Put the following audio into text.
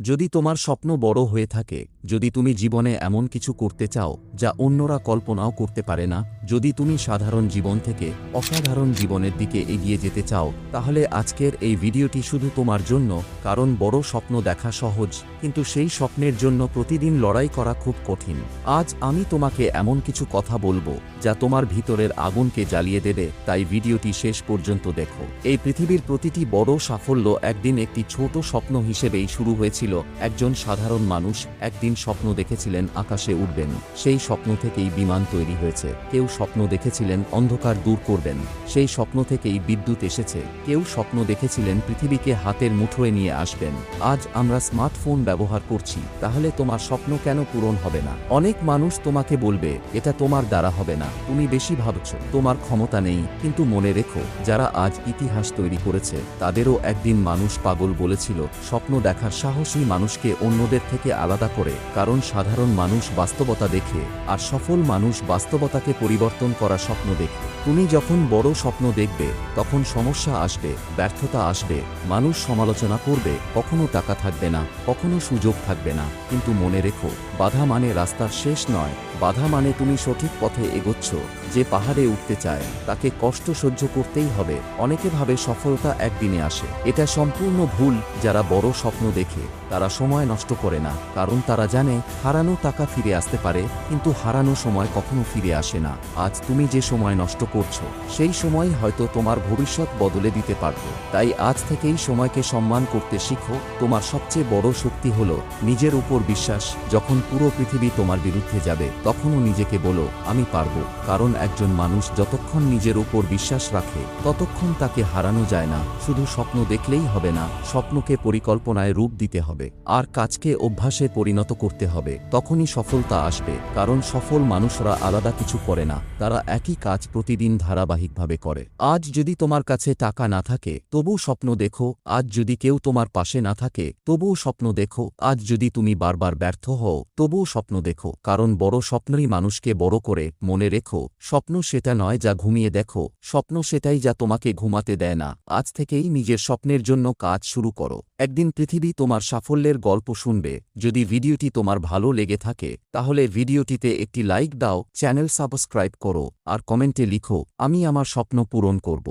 যদি তোমার স্বপ্ন বড় হয়ে থাকে, যদি তুমি জীবনে এমন কিছু করতে চাও যা অন্যরা কল্পনাও করতে পারে না, যদি তুমি সাধারণ জীবন থেকে অসাধারণ জীবনের দিকে এগিয়ে যেতে চাও, তাহলে আজকের এই ভিডিওটি শুধু তোমার জন্য। কারণ বড় স্বপ্ন দেখা সহজ, কিন্তু সেই স্বপ্নের জন্য প্রতিদিন লড়াই করা খুব কঠিন। আজ আমি তোমাকে এমন কিছু কথা বলবো যা তোমার ভিতরের আগুনকে জ্বালিয়ে দেবে, তাই ভিডিওটি শেষ পর্যন্ত দেখো। এই পৃথিবীর প্রতিটি বড় সাফল্য একদিন একটি ছোট স্বপ্ন হিসেবেই শুরু হয়েছিল। একজন সাধারণ মানুষ একদিন স্বপ্ন দেখেছিলেন আকাশে উড়বেন। সেই স্বপ্ন থেকেই বিমান তৈরি হয়েছে। কেউ স্বপ্ন দেখেছিলেন অন্ধকার দূর করবেন। সেই স্বপ্ন থেকেই বিদ্যুৎ এসেছে। কেউ স্বপ্ন দেখেছিলেন পৃথিবীকে হাতের মুঠোয় নিয়ে আসবেন। আজ আমরা স্মার্টফোন ব্যবহার করছি, তাহলে তোমার স্বপ্ন কেন পূরণ হবে না? অনেক মানুষ তোমাকে বলবে এটা তোমার দ্বারা হবে না, তুমি বেশি ভাবছো, তোমার ক্ষমতা নেই। কিন্তু মনে রেখো, যারা আজ ইতিহাস তৈরি করেছে তাদেরও একদিন মানুষ পাগল বলেছিল। স্বপ্ন দেখার সাহসী মানুষকে অন্যদের থেকে আলাদা করে, কারণ সাধারণ মানুষ বাস্তবতা দেখে, আর সফল মানুষ বাস্তবতাকে পরিবর্তন করা স্বপ্ন দেখে। তুমি যখন বড় স্বপ্ন দেখবে, তখন সমস্যা আসবে, ব্যর্থতা আসবে, মানুষ সমালোচনা করবে, কখনো টাকা থাকবে না, কখনো সুযোগ থাকবে না। কিন্তু মনে রেখো, বাধা মানে রাস্তার শেষ নয়, বাধা মানে তুমি সঠিক পথে এগোচ্ছ। যে পাহাড়ে উঠতে চায় তাকে কষ্ট সহ্য করতেই হবে। অনেকে ভাবে সফলতা একদিনে আসে, এটা সম্পূর্ণ ভুল। যারা বড় স্বপ্ন দেখে তারা সময় নষ্ট করে না, কারণ তারা জানে হারানো টাকা ফিরে আসতে পারে, কিন্তু হারানো সময় কখনো ফিরে আসে না। আজ তুমি যে সময় নষ্ট করছো, সেই সময় হয়তো তোমার ভবিষ্যৎ বদলে দিতে পারবে। তাই আজ থেকেই সময়কে সম্মান করতে শিখো। তোমার সবচেয়ে বড় শক্তি হলো নিজের উপর বিশ্বাস। যখন পুরো পৃথিবী তোমার বিরুদ্ধে যাবে, তখনও নিজেকে বলো আমি পারবো। কারণ একজন মানুষ যতক্ষণ নিজের উপর বিশ্বাস রাখে, ততক্ষণ তাকে হারানো যায় না। শুধু স্বপ্ন দেখলেই হবে না, স্বপ্নকে পরিকল্পনায় রূপ দিতে হবে, আর কাজকে অভ্যাসে পরিণত করতে হবে। তখনই সফলতা আসবে। কারণ সফল মানুষরা আলাদা কিছু করে না, তারা একই কাজ প্রতিদিন ধারাবাহিকভাবে করে। আজ যদি তোমার কাছে টাকা না থাকে, তবু স্বপ্ন দেখো। আজ যদি কেউ তোমার পাশে না থাকে, তবুও স্বপ্ন দেখো। আজ যদি তুমি বারবার ব্যর্থ হও, তবুও স্বপ্ন দেখো। কারণ বড় স্বপ্নই মানুষকে বড় করে। মনে রেখো, স্বপ্ন সেটা নয় যা ঘুমিয়ে দেখো, স্বপ্ন সেটাই যা তোমাকে ঘুমাতে দেয় না। আজ থেকেই নিজের স্বপ্নের জন্য কাজ শুরু করো। একদিন পৃথিবী তোমার সাফল্যের গল্প শুনবে। যদি ভিডিওটি তোমার ভালো লেগে থাকে, তাহলে ভিডিওটিতে একটি লাইক দাও, চ্যানেল সাবস্ক্রাইব করো, আর কমেন্টে লিখো আমি আমার স্বপ্ন পূরণ করব।